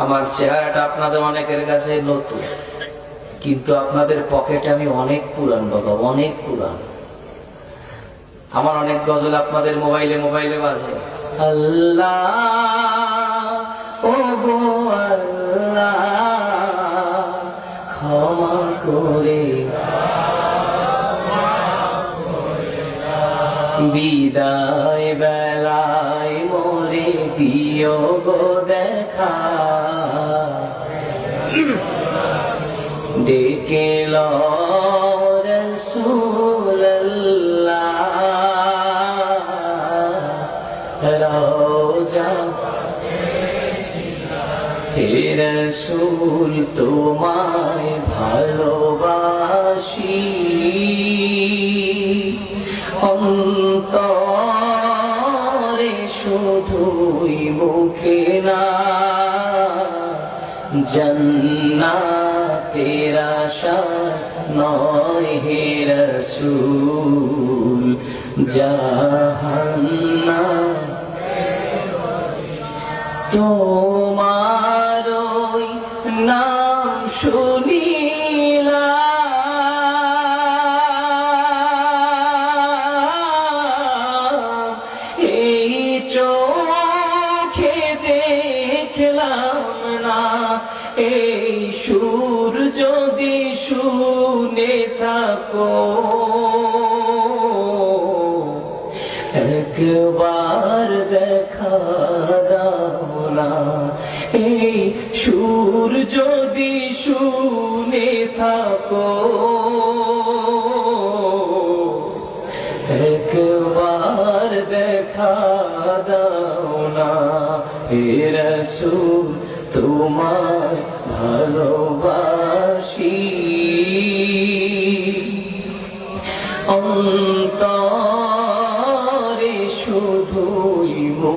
আমার চেহারাটা আপনাদের অনেকের কাছে নতুন, কিন্তু আপনাদের পকেটে আমি অনেক পুরান বাবা, অনেক পুরান। আমার অনেক গজল আপনাদের মোবাইলে মোবাইলে বাজে। আল্লাহ ও গো আল্লাহ ক্ষমা করে বিদায় বেলায় মোরে দিও গো দেখা, ডেকে লো রাসূলুল্লাহ রওজা হে রাসূল তোমায় ভালোবাসি, অন্তরে শুধুই মুখে না, জান্নাতের আশা নয় হে রাসূল, জাহান্নাম তোমার ওই নাম শুনিলাম, এই চোখে দেখলাম না, এই সুর যদি শুনে থাকো একবার দেখা দাও না, এই সুর যদি শুনে থাকো একবার দেখা দাও না, হে রাসূল তোমায় ভালোবাসি, অন্তর